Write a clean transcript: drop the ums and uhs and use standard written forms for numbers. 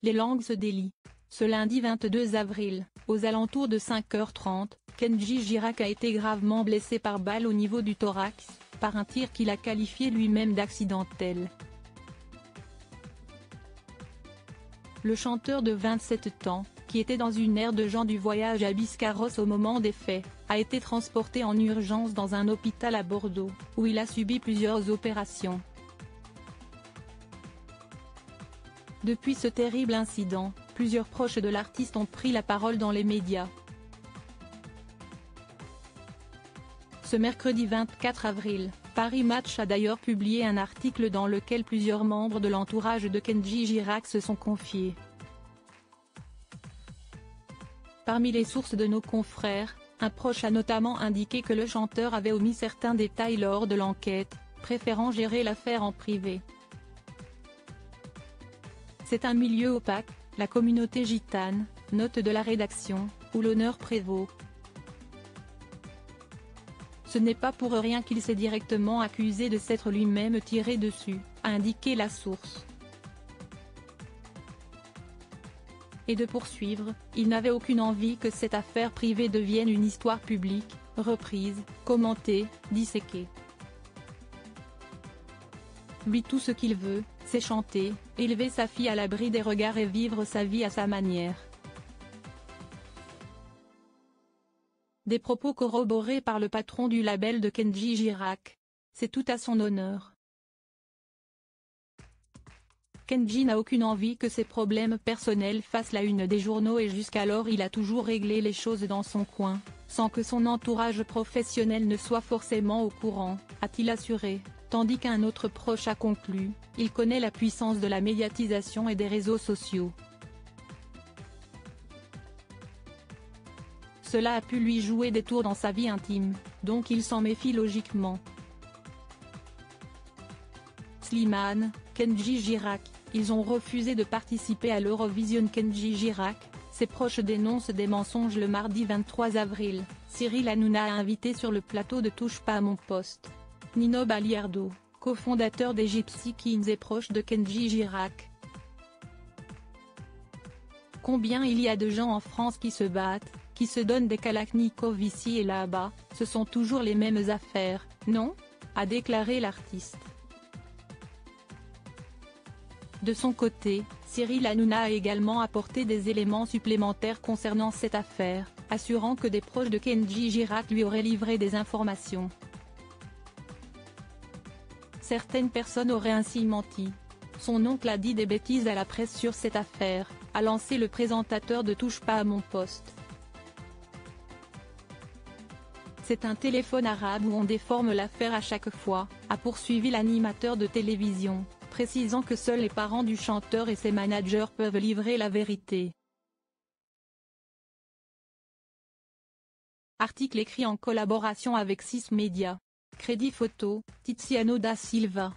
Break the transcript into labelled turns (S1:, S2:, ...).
S1: Les langues se délient. Ce lundi 22 avril, aux alentours de 5h30, Kenji Girac a été gravement blessé par balle au niveau du thorax, par un tir qu'il a qualifié lui-même d'accidentel. Le chanteur de 27 ans, qui était dans une aire de gens du voyage à Biscarrosse au moment des faits, a été transporté en urgence dans un hôpital à Bordeaux, où il a subi plusieurs opérations. Depuis ce terrible incident, plusieurs proches de l'artiste ont pris la parole dans les médias. Ce mercredi 24 avril, Paris Match a d'ailleurs publié un article dans lequel plusieurs membres de l'entourage de Kenji Girac se sont confiés. Parmi les sources de nos confrères, un proche a notamment indiqué que le chanteur avait omis certains détails lors de l'enquête, préférant gérer l'affaire en privé. C'est un milieu opaque, la communauté gitane, note de la rédaction, où l'honneur prévaut. Ce n'est pas pour rien qu'il s'est directement accusé de s'être lui-même tiré dessus, a indiqué la source. Et de poursuivre, il n'avait aucune envie que cette affaire privée devienne une histoire publique, reprise, commentée, disséquée. Lui tout ce qu'il veut, c'est chanter, élever sa fille à l'abri des regards et vivre sa vie à sa manière. Des propos corroborés par le patron du label de Kenji Girac. C'est tout à son honneur. Kenji n'a aucune envie que ses problèmes personnels fassent la une des journaux et jusqu'alors il a toujours réglé les choses dans son coin, sans que son entourage professionnel ne soit forcément au courant, a-t-il assuré, tandis qu'un autre proche a conclu, il connaît la puissance de la médiatisation et des réseaux sociaux. Cela a pu lui jouer des tours dans sa vie intime, donc il s'en méfie logiquement. Slimane, Kenji Girac, ils ont refusé de participer à l'Eurovision. Kenji Girac, ses proches dénoncent des mensonges. Le mardi 23 avril, Cyril Hanouna a invité sur le plateau de Touche pas à mon poste Nino Baliardo, cofondateur des Gypsy Kings et proche de Kenji Girac. Combien il y a de gens en France qui se battent, qui se donnent des kalachnikovs ici et là-bas, ce sont toujours les mêmes affaires, non ? A déclaré l'artiste. De son côté, Cyril Hanouna a également apporté des éléments supplémentaires concernant cette affaire, assurant que des proches de Kenji Girac lui auraient livré des informations. Certaines personnes auraient ainsi menti. Son oncle a dit des bêtises à la presse sur cette affaire, a lancé le présentateur de Touche pas à mon poste. C'est un téléphone arabe où on déforme l'affaire à chaque fois, a poursuivi l'animateur de télévision, précisant que seuls les parents du chanteur et ses managers peuvent livrer la vérité. Article écrit en collaboration avec 6 Médias. Crédit photo, Tiziano da Silva.